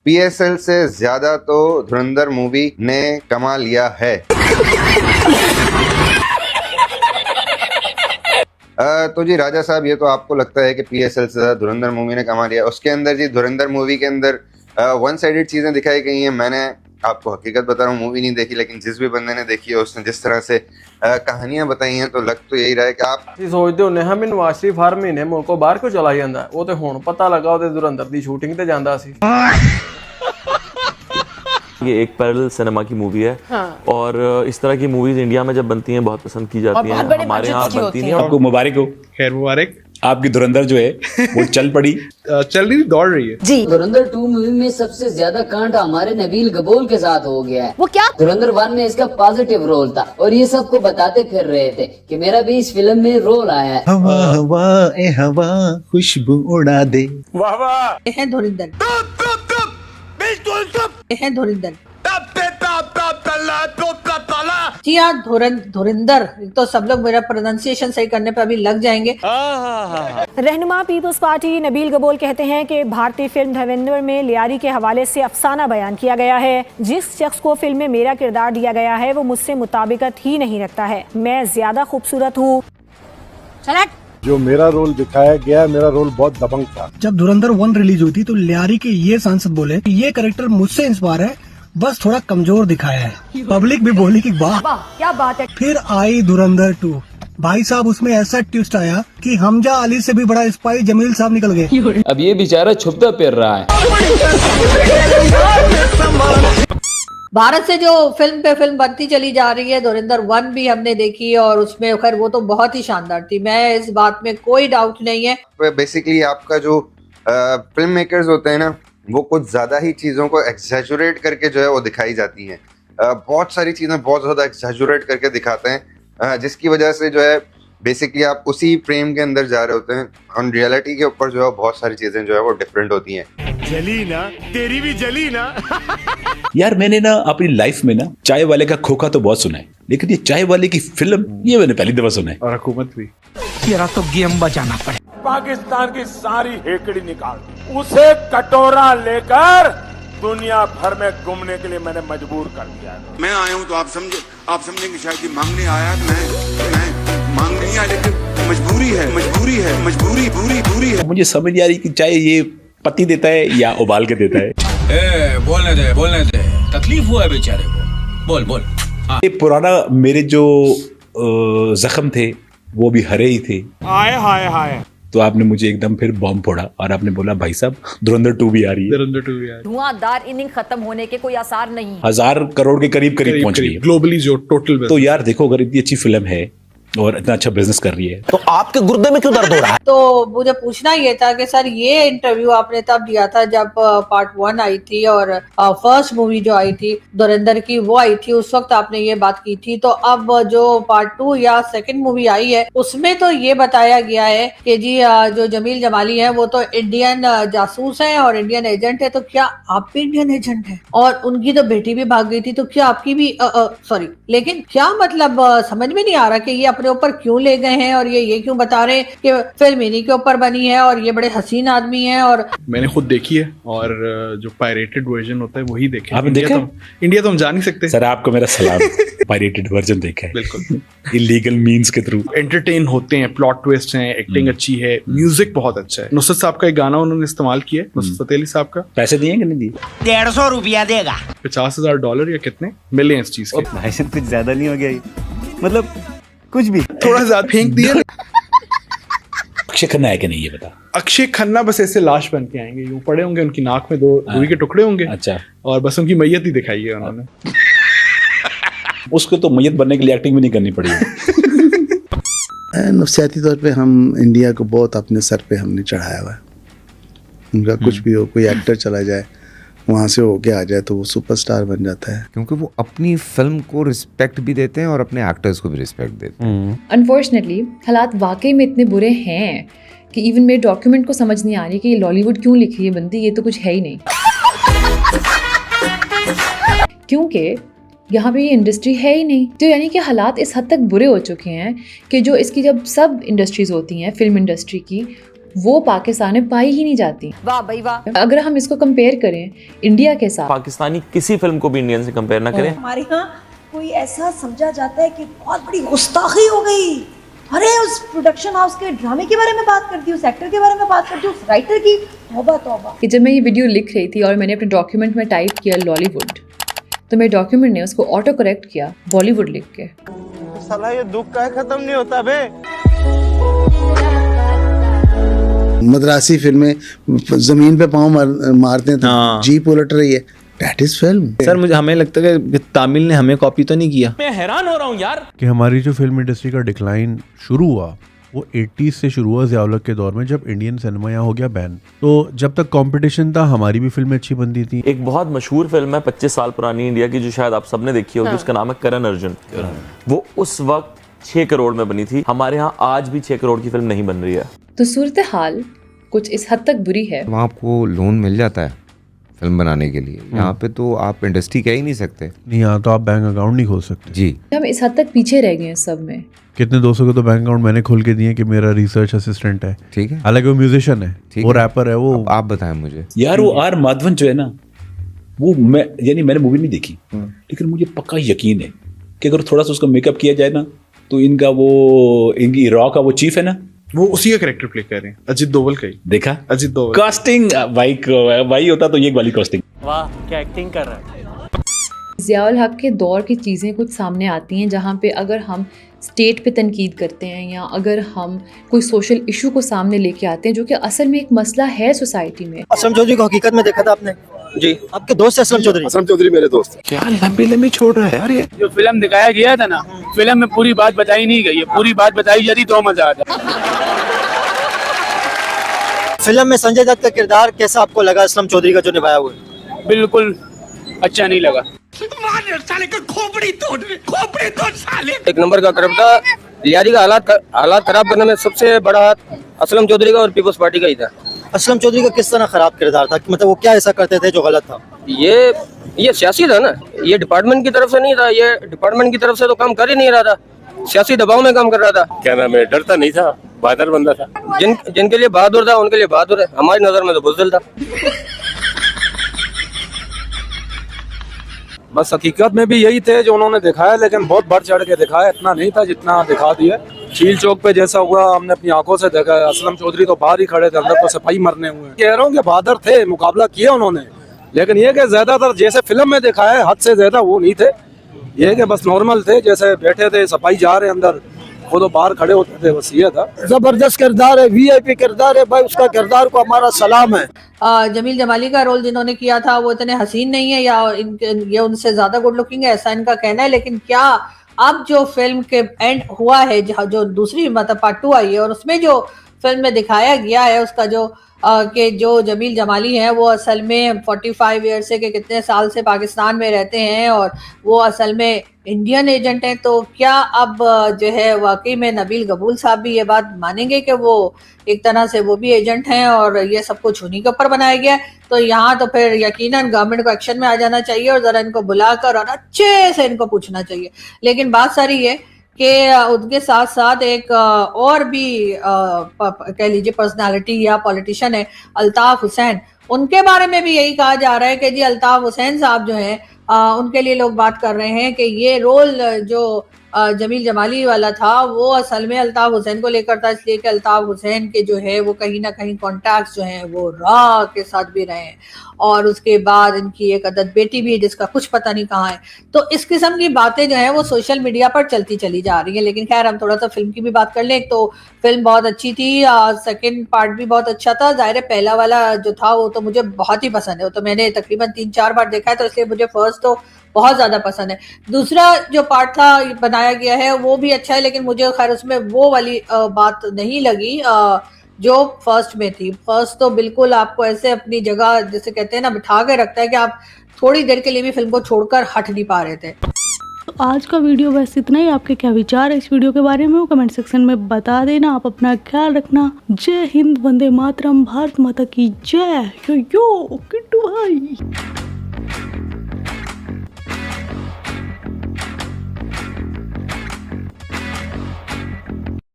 PSL से ज्यादा तो धुरंधर मूवी ने कमा लिया है। तो जी राजा साहब, ये तो आपको लगता है कि पीएसएल से ज्यादा धुरंधर मूवी ने कमा लिया। उसके अंदर जी धुरंधर मूवी के अंदर वन साइडेड चीजें दिखाई गई हैं। मैंने आपको हकीकत बता रहा हूँ, मूवी नहीं देखी, लेकिन जिस भी बंदे ने देखी है उसने जिस तरह से कहानियां बताई हैं तो लग तो यही रहा है कि आप सोचते होने हम नवाज शरीफ हर महीने मुल्कों बाहर क्यों चला जाता है। वो तो हुण पता लगा ਉਹਦੇ धुरंधर ਦੀ शूटिंग ते ਜਾਂਦਾ ਸੀ। ये एक पैरेलल सिनेमा की मूवी है। हाँ। और इस तरह की मूवीज इंडिया में जब बनती हैं बहुत पसंद की जाती हैं। हमारे यहाँ बनती नहीं। आपको मुबारक हो, खैर मुबारक। आपकी धुरंधर जो है वो चल पड़ी, चल रही, दौड़ रही है जी। धुरंधर 2 मूवी में सबसे ज्यादा कांड हमारे नबील गबोल के साथ हो गया है। वो क्या? धुरंधर 1 में इसका पॉजिटिव रोल था और ये सबको बताते फिर रहे थे कि मेरा भी इस फिल्म में रोल आया है। हवा हवा ए हवा खुशबू उड़ा दे। वाह वाह। है धुरंधर, है धुरंधर जी हाँ, धुरंधर। तो सब लोग मेरा प्रोनाउंसिएशन सही करने पर अभी लग जाएंगे। रहनुमा पीपल्स पार्टी नबील गबोल कहते हैं कि भारतीय फिल्म धुरंधर में लियारी के हवाले से अफसाना बयान किया गया है। जिस शख्स को फिल्म में मेरा किरदार दिया गया है वो मुझसे मुताबिकत ही नहीं रखता है। मैं ज्यादा खूबसूरत हूँ। जो मेरा रोल दिखाया गया, मेरा रोल बहुत दबंग था। जब धुरंधर 1 रिलीज हुई थी तो लियारी के ये सांसद बोले कि ये कैरेक्टर मुझसे इंस्पायर है, बस थोड़ा कमजोर दिखाया है। पब्लिक भी बोली कि वाह क्या बात है। फिर आई धुरंधर 2। भाई साहब, उसमें ऐसा ट्विस्ट आया कि हमजा अली से भी बड़ा स्पाई जमील साहब निकल गए। अब ये बेचारा छुपता फिर रहा है। भारत से जो फिल्म पे फिल्म बनती चली जा रही है, धुरंधर 1 भी हमने देखी और उसमें खैर वो तो बहुत ही शानदार थी। मैं इस बात में कोई डाउट नहीं है। बेसिकली आपका जो फिल्म मेकर्स होते हैं ना, वो कुछ ज्यादा ही चीजों को एक्सैजुरेट करके जो है वो दिखाई जाती हैं। बहुत सारी चीजें बहुत ज्यादा एक्सैजुरेट करके दिखाते हैं, जिसकी वजह से जो है बेसिकली आप उसी फ्रेम के अंदर जा रहे होते हैं। ऑन रियलिटी के ऊपर जो है बहुत सारी चीजें जो है वो डिफरेंट होती हैं। जली ना, तेरी भी जली ना। यार मैंने ना अपनी लाइफ में ना चाय वाले का खोखा तो बहुत सुना है, लेकिन ये चाय वाले की फिल्म ये मैंने पहली दफा सुना है। और हुकूमत भी। तेरा तो गेम बजाना पड़े। पाकिस्तान की सारी हेकड़ी निकाल दी, उसे कटोरा लेकर दुनिया भर में घूमने के लिए मैंने मजबूर कर दिया। मैं आया हूँ तो आप समझेंगे शायद कि मांगने आया। मैं मांग नहीं आया, लेकिन मजबूरी है। मुझे समझ नहीं आ रही कि चाय ये पत्ती देता है या उबाल के देता है। बोलने दे, तकलीफ हुआ है बेचारे को। बोल। ये पुराना मेरे जो जख्म थे वो भी हरे ही थे। हाय। तो आपने मुझे एकदम फिर बॉम्ब फोड़ा और आपने बोला भाई साहब धुरंधर 2 भी आ रही है। धुआंधार इनिंग खत्म होने के कोई आसार नहीं। 1000 करोड़ के करीब पहुंच गई है ग्लोबली जो टोटल। तो यार देखो, अगर इतनी अच्छी फिल्म है और इतना अच्छा बिजनेस कर रही है तो आपके गुर्दे में क्यों दर्द हो रहा है? तो मुझे पूछना ये था कि सर ये इंटरव्यू आपने तब दिया था जब पार्ट 1 आई थी और फर्स्ट मूवी जो आई थी धुरंधर की वो आई थी, उस वक्त आपने ये बात की थी। तो अब जो पार्ट 2 या सेकंड मूवी आई है उसमें तो ये बताया गया है कि जी जो जमील जमाली है वो तो इंडियन जासूस है और इंडियन एजेंट है। तो क्या आप भी इंडियन एजेंट है? और उनकी तो बेटी भी भाग गई थी, तो क्या आपकी भी सॉरी, लेकिन क्या मतलब समझ में नहीं आ रहा कि ये अपने ऊपर क्यों ले गए हैं और ये क्यों बता रहे हैं कि फिल्म इन्हीं के ऊपर बनी है और ये बड़े हसीन आदमी हैं। और मैंने खुद देखी है और जो पायरेटेड वर्जन होता है वही देखे। आपने देखा? इंडिया तो हम जा नहीं सकते। सर आपको मेरा सलाम। पायरेटेड वर्जन देखा है? बिल्कुल। इलीगल मीन्स के थ्रू एंटरटेन होते हैं, प्लॉट ट्विस्ट हैं, एक्टिंग अच्छी है, म्यूजिक बहुत अच्छा है। नुसरत साहब का एक गाना उन्होंने इस्तेमाल किया है, नुसरत फतेह अली साहब का। पैसे दिए कि नहीं दिए? 150 रुपया देगा। $50,000 या कितने मिले हैं इस चीज के? भाई साहब कुछ ज्यादा नहीं हो गया? मतलब कुछ भी थोड़ा ज्यादा फेंक दिया। अक्षय खन्ना है कि नहीं ये बता। अक्षय खन्ना बस ऐसे लाश बन के आएंगे, यूं पड़े होंगे, उनकी नाक में 2 रुई के टुकड़े होंगे। अच्छा। और बस उनकी मैयत ही दिखाई है उन्होंने। उसको तो मैयत बनने के लिए एक्टिंग भी नहीं करनी पड़ी। नफसियाती तौर पे हम इंडिया को बहुत अपने सर पे हमने चढ़ाया हुआ है। उनका कुछ भी हो, कोई एक्टर चला जाए वहाँ से होके आ जाए तो वो सुपरस्टार बन जाता है, क्योंकि वो अपनी फिल्म को रिस्पेक्ट भी देते हैं और अपने एक्टर्स को भी रिस्पेक्ट देते हैं। अनफॉर्चुनेटली हालात वाकई में इतने बुरे हैं कि इवन मेरे डॉक्यूमेंट को समझ नहीं आ रही कि ये लॉलीवुड क्यों लिख रही है बंदी, ये तो कुछ है ही नहीं। क्योंकि यहाँ पे ये इंडस्ट्री है ही नहीं। तो यानी कि हालात इस हद तक बुरे हो चुके हैं कि जो इसकी जब सब इंडस्ट्रीज होती हैं फिल्म इंडस्ट्री की, वो पाकिस्तान में पाई ही नहीं जाती। वाह भाई वाह। अगर हम इसको कंपेयर करें इंडिया के साथ, पाकिस्तानी किसी फिल्म को भी इंडियन से कंपेयर ना करें। हमारे यहाँ कोई ऐसा समझा जाता है कि बहुत बड़ी गुस्ताखी हो गई, अरे उस प्रोडक्शन हाउस के ड्रामे के बारे में बात करती, उस एक्टर के बारे में बात करती, उस राइटर की, तौबा तौबा। कि जब मैं ये वीडियो लिख रही थी और मैंने अपने डॉक्यूमेंट में टाइप किया लॉलीवुड, तो मेरे डॉक्यूमेंट ने उसको ऑटो करेक्ट किया बॉलीवुड लिख के। साला ये दुख का खत्म नहीं होता बे। मद्रासी फिल्में जमीन पे पाँव मारते हैं तो जीप उलट रही है, दैट इज फिल्म। सर मुझे हमें लगता है कि तमिल ने हमें कॉपी तो नहीं किया। मैं हैरान हो रहा हूँ यार कि हमारी जो फिल्म इंडस्ट्री का डिक्लाइन शुरू हुआ वो 80s से शुरू हुआ ज़िया-उल-हक के दौर में, जब इंडियन सिनेमा यहाँ हो गया बैन। तो जब तक कंपटीशन था हमारी भी फिल्में अच्छी बनती थी। एक बहुत मशहूर फिल्म है 25 साल पुरानी इंडिया की, जो शायद आप सबने देखी होगी, उसका नाम है करण अर्जुन। वो उस वक्त 6 करोड़ में बनी थी, हमारे यहाँ आज भी 6 करोड़ की फिल्म नहीं बन रही है। तो सूरत हाल कुछ इस हद तक बुरी है। वहाँ आपको लोन मिल जाता है फिल्म बनाने के लिए, यहाँ पे तो आप इंडस्ट्री कह ही नहीं सकते। नहीं, यहाँ तो आप बैंक अकाउंट नहीं खोल सकते। जी, हम इस हद तक पीछे रह गए हैं सब में। कितने दोस्तों को तो बैंक अकाउंट मैंने खोल के दिए कि मेरा रिसर्च असिस्टेंट है, ठीक है, हालांकि वो म्यूजिशियन है, वो रैपर है। वो आप बताएं मुझे यार, वो आर माधवन जो है ना, वो यानी मैंने मूवी नहीं देखी, लेकिन मुझे पक्का यकीन है कि अगर थोड़ा सा उसका मेकअप किया जाए ना, तो इनकी रॉ का वो चीफ है ना, वो उसी का कैरेक्टर प्ले कर रहे हैं, अजीत दोवल का ही। देखा अजीत दोवल कास्टिंग भाई होता तो ये वाली कास्टिंग। वाह क्या एक्टिंग कर रहा है। ज़िया-उल-हक के दौर की चीज़ें कुछ सामने आती हैं जहाँ पे अगर हम स्टेट पे तनकीद करते हैं या अगर हम कोई सोशल इशू को सामने लेके आते हैं जो कि असल में एक मसला है सोसाइटी में। असलम चौधरी को हकीकत में देखा था आपने? जी। आपके दोस्त है असलम चौधरी? असलम चौधरी मेरे दोस्त हैं। क्या लंबी छोड़ रहा है यार ये। जो फिल्म दिखाया गया था ना, फिल्म में पूरी बात बताई नहीं गई है, पूरी बात बताई जाती तो मजा आता। फिल्म में संजय दत्त का किरदार कैसा आपको लगा असलम चौधरी का जो निभाया हुआ है? बिल्कुल अच्छा नहीं लगा। साले का खोपड़ी तोड़ साले। एक नंबर का करब था, लियारी का हालात खराब करने में सबसे बड़ा हाथ असलम चौधरी का और पीपल्स पार्टी का ही था। असलम चौधरी का किस तरह खराब किरदार था, मतलब वो क्या ऐसा करते थे जो गलत था? ये सियासी था ना, ये डिपार्टमेंट की तरफ से नहीं था, ये डिपार्टमेंट की तरफ से तो काम कर ही नहीं रहा था, सियासी दबाव में काम कर रहा था। क्या नाम है, डरता नहीं था, बहादुर बंदा था। जिनके लिए बहादुर था उनके लिए बहादुर है, हमारी नजर में तो बुज़दिल था। बस हकीकत में भी यही थे जो उन्होंने दिखाया, लेकिन बहुत बढ़ चढ़ के दिखाया, इतना नहीं था जितना दिखा दिया। झील चौक पे जैसा हुआ हमने अपनी आंखों से देखा। असलम चौधरी तो बाहर ही खड़े थे, अंदर तो सिपाही मरने हुए। कह रहा हूँ कि बहादुर थे, मुकाबला किया उन्होंने, लेकिन ये कि ज्यादातर जैसे फिल्म में दिखाया है हद से ज्यादा वो नहीं थे। ये कि बस नॉर्मल थे, जैसे बैठे थे सिपाही जा रहे अंदर, वो तो बाहर खड़े होते थे, बस ये था। जबरदस्त किरदार है, वीआईपी किरदार है भाई, उसका किरदार को हमारा सलाम है। जमील जमाली का रोल जिन्होंने किया था वो इतने हसीन नहीं है या ये उनसे ज्यादा गुड लुकिंग है, ऐसा इनका कहना है। लेकिन क्या अब जो फिल्म के एंड हुआ है, जो दूसरी मतलब पार्ट 2 आई है और उसमें जो फिल्म में दिखाया गया है उसका कि जो जमील जमाली हैं वो असल में 45 ईयर से के कितने साल से पाकिस्तान में रहते हैं और वो असल में इंडियन एजेंट हैं। तो क्या अब जो है वाकई में नबील गबूल साहब भी ये बात मानेंगे कि वो एक तरह से वो भी एजेंट हैं और ये सब कुछ उन्हीं के ऊपर बनाया गया है? तो यहाँ तो फिर यकीनन गवर्नमेंट को एक्शन में आ जाना चाहिए और ज़रा इनको बुलाकर और अच्छे से इनको पूछना चाहिए। लेकिन बात सारी ये कि उनके साथ साथ एक और भी कह लीजिए पर्सनालिटी या पॉलिटिशियन है अल्ताफ हुसैन, उनके बारे में भी यही कहा जा रहा है कि जी अल्ताफ हुसैन साहब जो हैं उनके लिए लोग बात कर रहे हैं कि ये रोल जो जमील जमाली वाला था वो असल में अल्ताफ हुसैन को लेकर था, इसलिए कि अल्ताफ हुसैन के जो है वो कहीं ना कहीं कॉन्टैक्ट्स जो हैं वो रा के साथ भी रहे हैं और उसके बाद इनकी एक अदद बेटी भी है जिसका कुछ पता नहीं कहाँ है। तो इस किस्म की बातें जो हैं वो सोशल मीडिया पर चलती चली जा रही हैं। लेकिन खैर हम थोड़ा सा फिल्म की भी बात कर लें। एक तो फिल्म बहुत अच्छी थी, सेकेंड पार्ट भी बहुत अच्छा था। ज़ाहिर है पहला वाला जो था वो तो मुझे बहुत ही पसंद है, वो तो मैंने तकरीबन 3-4 बार देखा है, तो इसलिए मुझे फर्स्ट तो बहुत ज़्यादा पसंद है। दूसरा जो पार्ट था बनाया गया है वो भी अच्छा है, लेकिन मुझे खैर उसमें वो वाली बात नहीं लगी जो फर्स्ट में थी। फर्स्ट तो बिल्कुल आपको ऐसे अपनी जगह जैसे कहते हैं ना बिठा के रखता है कि आप थोड़ी देर के लिए भी फिल्म को छोड़कर हट नहीं पा रहे थे। आज का वीडियो बस इतना ही। आपके क्या विचार है इस वीडियो के बारे में वो कमेंट सेक्शन में बता देना। आप अपना ख्याल रखना। जय हिंद, वंदे मातरम, भारत माता की जय। यो किट्टू भाई।